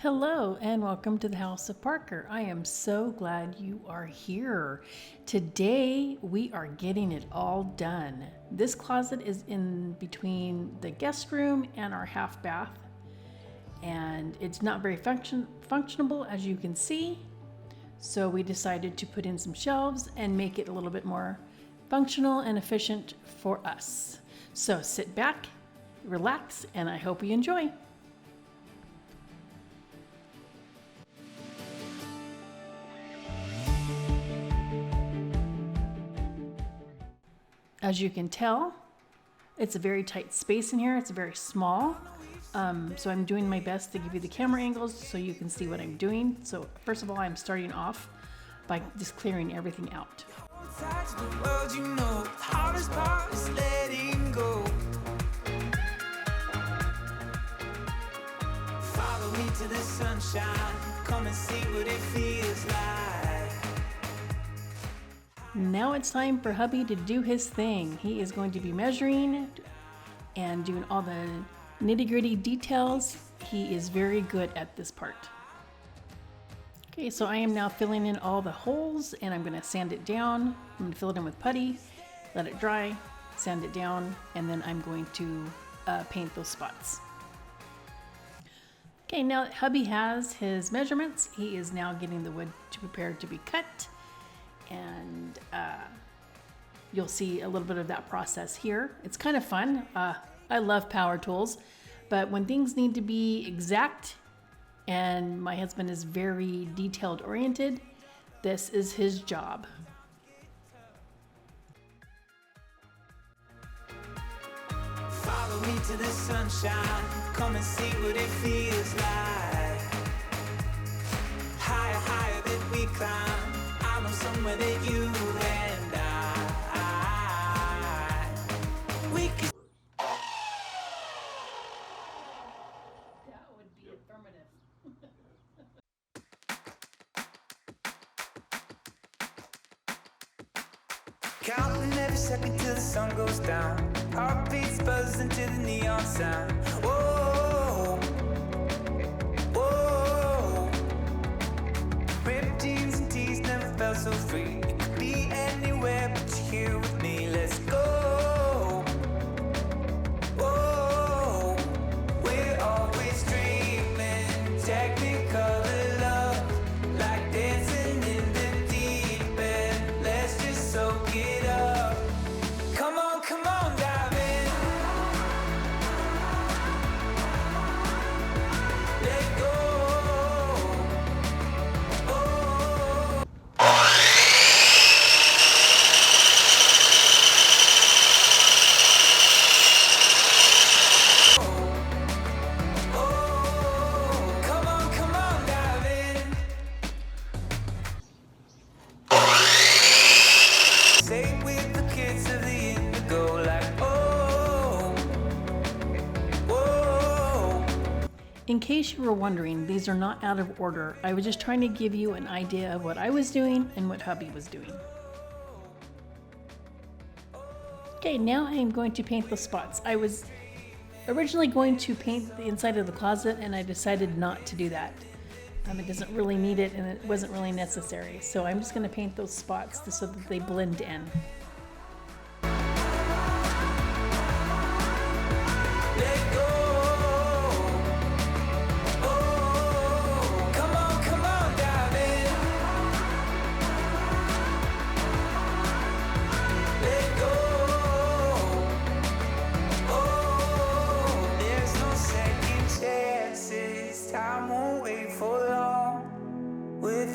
Hello and welcome to the House of Parker. I am so glad you are here. Today we are getting it all done. This closet is in between the guest room and our half bath, and it's not very functionable as you can see. So we decided to put in some shelves and make it a little bit more functional and efficient for us. So sit back, relax, and I hope you enjoy. As you can tell, it's a very tight space in here. It's very small. So I'm doing my best to give you the camera angles so you can see what I'm doing. So first of all, I'm starting off by just clearing everything out. Follow me to the sunshine. Come and see what it feels like. Now it's time for hubby to do his thing. He is going to be measuring and doing all the nitty-gritty details. He is very good at this part. Okay, so I am now filling in all the holes and I'm going to sand it down. I'm going to fill it in with putty, let it dry, sand it down, and then I'm going to paint those spots. Okay, now that hubby has his measurements, he is now getting the wood prepared to be cut. And you'll see a little bit of that process here. It's kind of fun. I love power tools, but when things need to be exact, and my husband is very detailed oriented, this is his job. Follow me to the sunshine. Come and see what it feels like. Higher, higher than we climb. Somewhere that you and I we can. That would be affirmative. Counting every second till the sun goes down. Heartbeats buzzing to the neon sound. Whoa, whoa. Ripped jeans and tees never felt so free. You could be anywhere but you're here with me. Let's go. Whoa, we're always dreaming. Technicolor love, like dancing in the deep end. Let's just soak it up. Come on, dive in. Let go. In case you were wondering, these are not out of order. I was just trying to give you an idea of what I was doing and what hubby was doing. Okay, now I am going to paint the spots. I was originally going to paint the inside of the closet and I decided not to do that. It doesn't really need it and it wasn't really necessary. So I'm just going to paint those spots so that they blend in.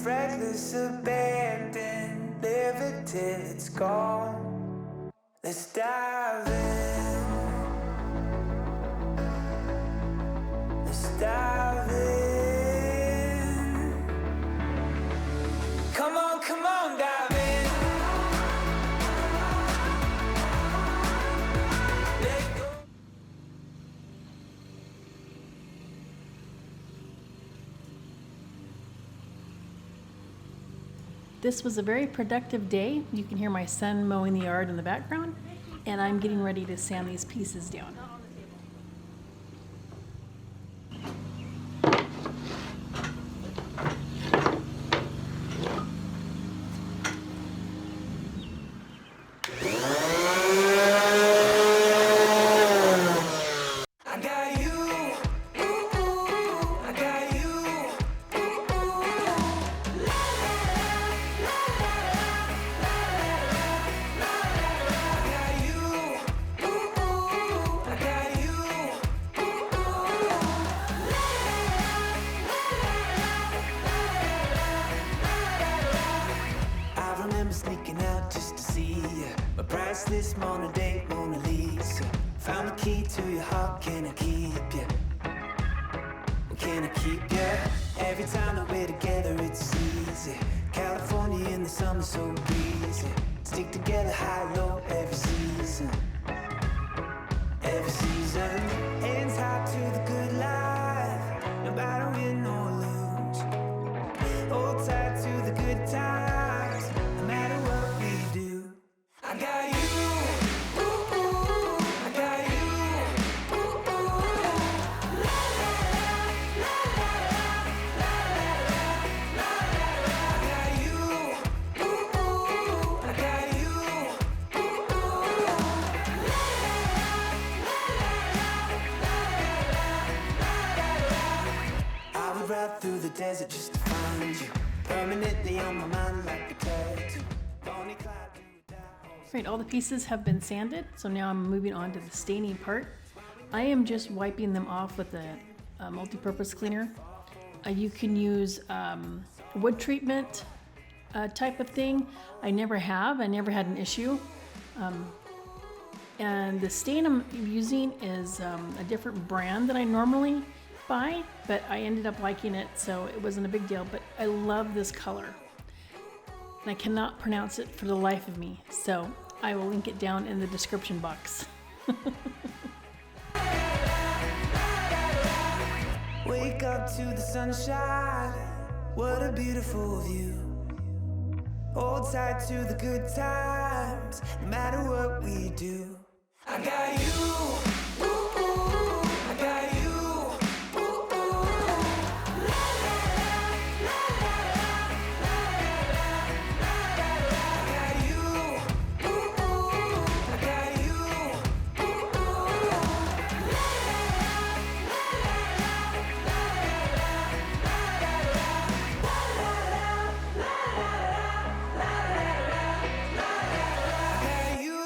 Reckless abandon, live it till it's gone. Let's dive in. Let's dive in. Come on, dive in. Let go. this was a very productive day. You can hear my son mowing the yard in the background, and I'm getting ready to sand these pieces down. Sneaking out just to see ya. My priceless Mona Day, Mona Lisa. Found the key to your heart, can I keep ya? Can I keep ya? Every time that we're together it's easy. California in the summer so breezy. Stick together high, low, every season. Every season. Hands high to the good life. No matter win or lose. Hold tight to the good times. No matter what we do. I got you. Ooh, ooh, I got you. Ooh, ooh. La, la, la, la, la, la, la, la, I got you. Ooh, ooh, I got you. Ooh, ooh. La, I would ride through the desert just to find you. Permanently on my mind like a tattoo. Bonnie Clyde, do or die. Right, all the pieces have been sanded, so now I'm moving on to the staining part. I am just wiping them off with a multi-purpose cleaner. You can use wood treatment type of thing. I never had an issue. And the stain I'm using is a different brand than I normally buy, but I ended up liking it, so it wasn't a big deal. But I love this color, and I cannot pronounce it for the life of me, so I will link it down in the description box. Wake up to the sunshine. What a beautiful view. Hold tight to the good times. No matter what we do. I got you. Ooh, ooh, I got you. Ooh, ooh. La, la, la, la, la, la, la, la, I got you. Ooh, ooh, I got you. Ooh, ooh. La, I got you.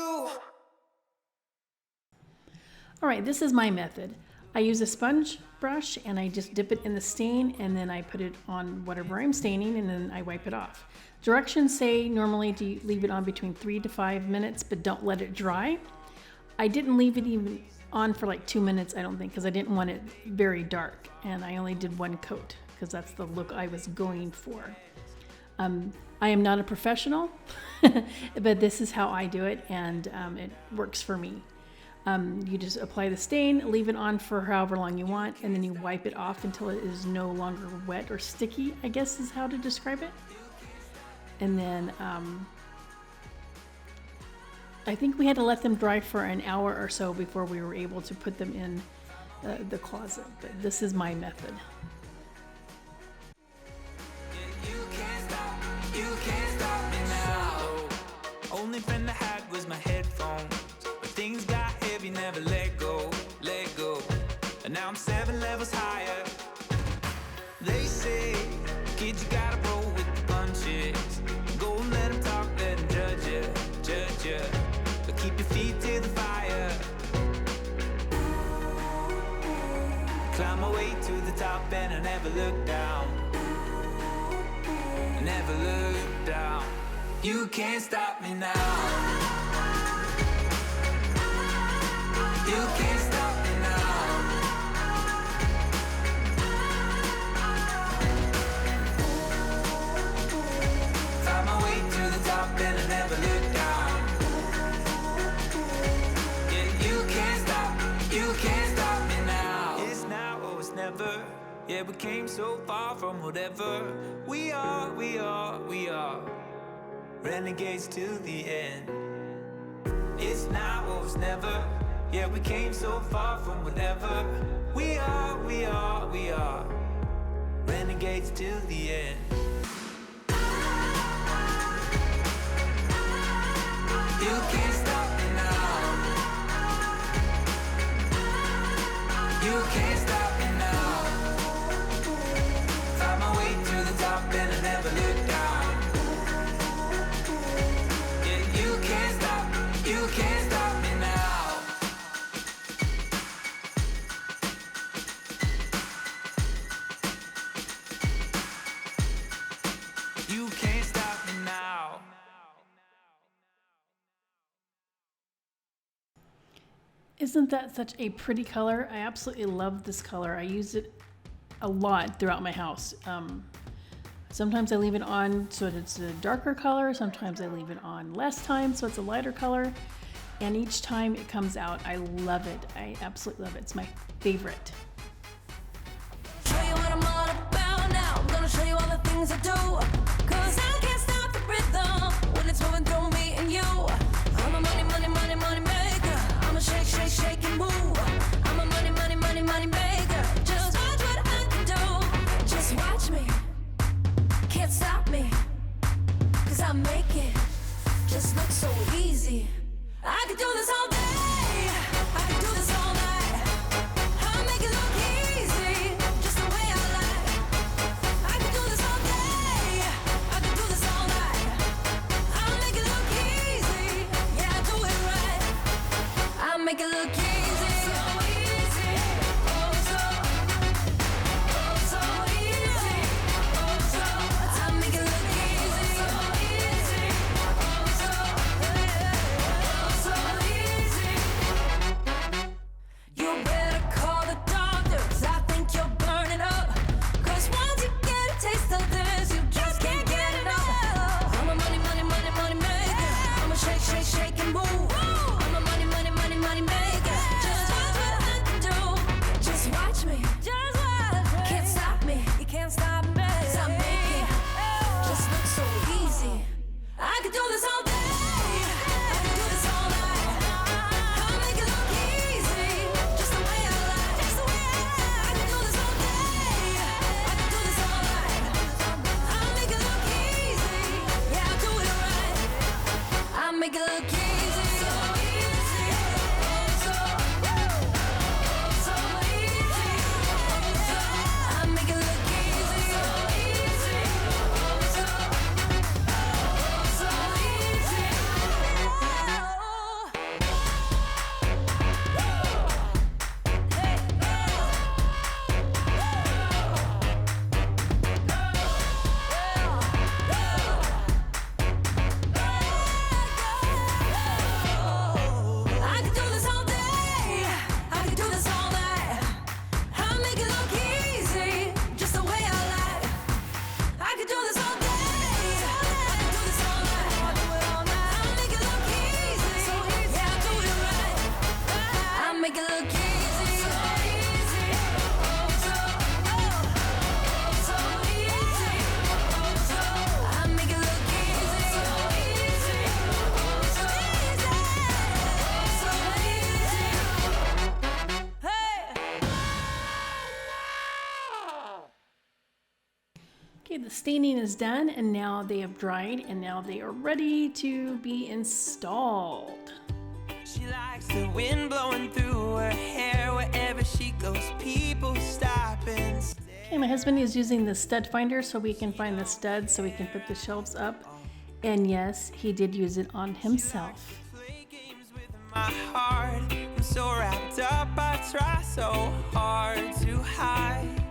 All right, this is my method. I use a sponge brush and I just dip it in the stain, and then I put it on whatever I'm staining, and then I wipe it off. Directions say normally to leave it on between 3 to 5 minutes, but don't let it dry. I didn't leave it even on for like 2 minutes, I don't think, because I didn't want it very dark, and I only did one coat because that's the look I was going for. I am not a professional, but this is how I do it, and it works for me. You just apply the stain, leave it on for however long you want, and then you wipe it off until it is no longer wet or sticky, I guess is how to describe it. And then I think we had to let them dry for an hour or so before we were able to put them in the closet, but this is my method. You can't stop me now. Only friend I had was my headphones. But things got heavy, never let go, let go. And now I'm 7 levels higher. They say, kid, you gotta roll with the punches. Go and let them talk, let them judge you, judge you. But keep your feet to the fire. Climb my way to the top and I never look down. Never look down. You can't stop me now. You can't stop me now. Find my way to the top and I never look down. Yeah, you can't stop me now. It's now or it's never. Yeah, we came so far from whatever we are, we are, we are. renegades till the end. It's now or it's never. Yeah, we came so far from whatever. We are renegades till the end. You can't stop me now. You can't stop me now. Find my way to the top and I never look down. Yeah, you can't stop me now. You can't stop me now. Isn't that such a pretty color? I absolutely love this color. I use it a lot throughout my house. Sometimes I leave it on so it's a darker color. Sometimes I leave it on less time so it's a lighter color. And each time it comes out, I love it. I absolutely love it. It's my favorite. Show you what I'm all about now. I'm gonna show you all the things I do. 'Cause I can't stop the rhythm when it's moving through me and you. I'm a money maker. I'm a shake and move. I'm a money maker. Just watch what I can do. Just watch me. Can't stop me. 'Cause I make it just look so easy. I could do this all day. I could do this all night. I'll make it look easy, just the way I like. I could do this all day. I could do this all night. I'll make it look easy. Yeah, I do it right. I'll make it look easy. So easy. Oh, so easy. Oh, so I'll make it look easy. So easy. So easy. You better call the doctors. I think you're burning up. 'Cause once you get a taste of this, you just can't get enough. I'm a money maker. I'm a shake and move. I'm a money maker. Just watch what I can do. Just watch me. Can't stop me. You can't stop me. 'Cause I make it just look so easy. I could do this all day. I could do this all night. I'll make it look easy, just the way I like. I could do this all day. I could do this all night. I'll make it look easy. Yeah, I'll do it right. I'll make it look easy. So easy. So easy. I'll make it look easy. So easy. So easy. I could do this all day. I could do this all night. I'll make it look easy, just the way I like. I could do this all day. I could do this all night. I'll do it all night. I'll make it look easy. So easy. Yeah, I'll do it right. I'll make it look easy. So easy. So easy. I'll make it look easy. So easy. So easy. Hey. Okay, the staining is done and now they have dried and now they are ready to be installed. She likes the wind blowing through her hair wherever she goes. People stop and stare. Okay, my husband is using the stud finder so we can find the studs so we can put the shelves up. And yes, he did use it on himself. Play games with my heart. I'm so wrapped up, I try so hard to hide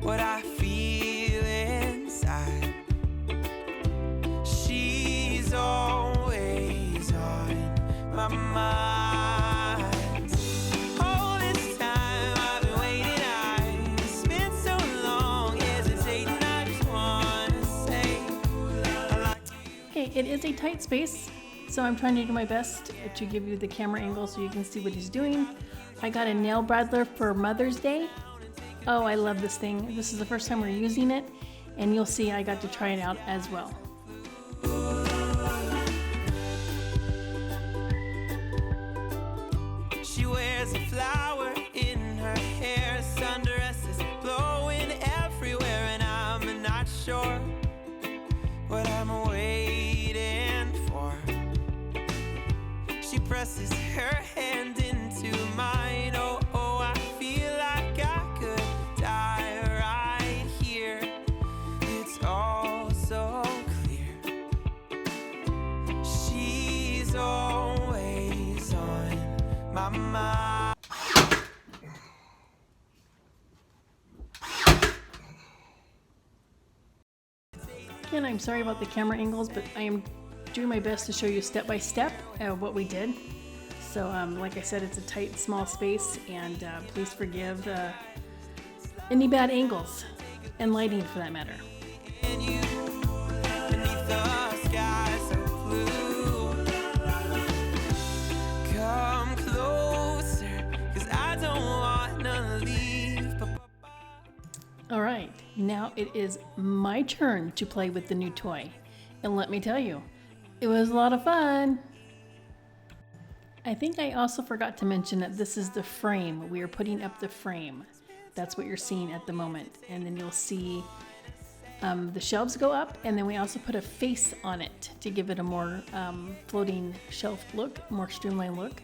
what I feel inside. She's always on my mind. All this time I've been waiting, I've spent so long hesitating. I just wanna say I like you. Okay, it is a tight space, so I'm trying to do my best to give you the camera angle so you can see what he's doing. I got a nail bradler for Mother's Day. Oh, I love this thing. This is the first time we're using it, and you'll see I got to try it out as well. Ooh, She wears a flower in her hair, sundress is blowing everywhere, and I'm not sure what I'm waiting for. She presses her hand into mine. Oh, oh, I feel like I could die right here. It's all so clear. She's always on my mind. Again, I'm sorry about the camera angles, but I am doing my best to show you step by step what we did. So like I said, it's a tight, small space, and please forgive any bad angles and lighting for that matter. And you, beneath the sky so blue, come closer, 'cause I don't wanna leave. All right, now it is my turn to play with the new toy. And let me tell you, it was a lot of fun. I think I also forgot to mention that this is the frame. We are putting up the frame. That's what you're seeing at the moment. And then you'll see the shelves go up, and then we also put a face on it to give it a more floating shelf look, more streamlined look.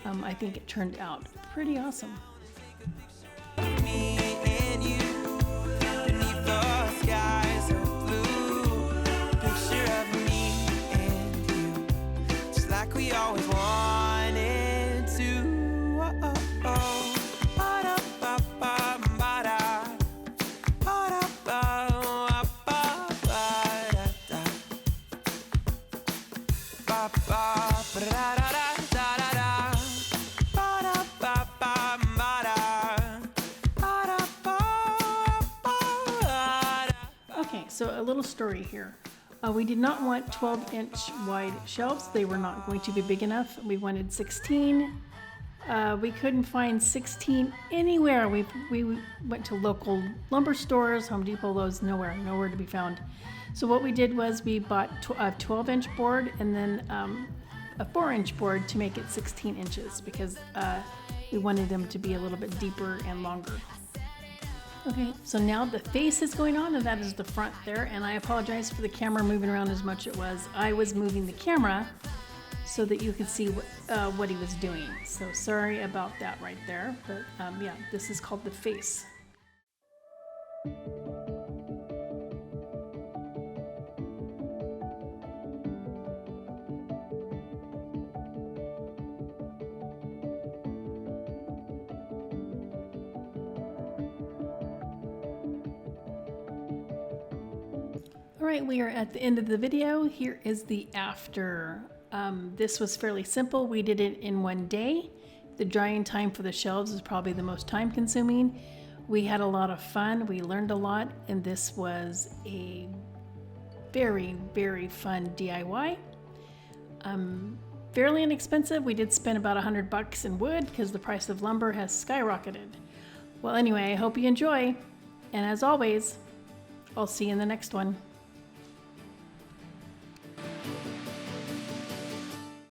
I think it turned out pretty awesome. Me and you, beneath the sky so blue, picture of me and you, just like we always wanted to. Oh, oh, oh. Ba-da-ba-ba, ba-da. Ba-da-ba-ba-ba-da-da. Ba-ba-ba-da-da-da-da-da-da. Okay, so a little story here. We did not want 12-inch wide shelves. They were not going to be big enough. We wanted 16. We couldn't find 16 anywhere. We went to local lumber stores, Home Depot, Lowe's, nowhere to be found. So what we did was we bought a 12-inch board and then a 4-inch board to make it 16 inches because we wanted them to be a little bit deeper and longer. Okay, so now the face is going on, and that is the front there, and I apologize for the camera moving around as much as it was. I was moving the camera so that you could see what he was doing. So sorry about that right there, but yeah, this is called the face. All right, we are at the end of the video. Here is the after. This was fairly simple. We did it in one day. The drying time for the shelves is probably the most time consuming. We had a lot of fun. We learned a lot, and this was a very, very fun DIY. Fairly inexpensive. We did spend about $100 in wood because the price of lumber has skyrocketed. Well, anyway, I hope you enjoy. And as always, I'll see you in the next one.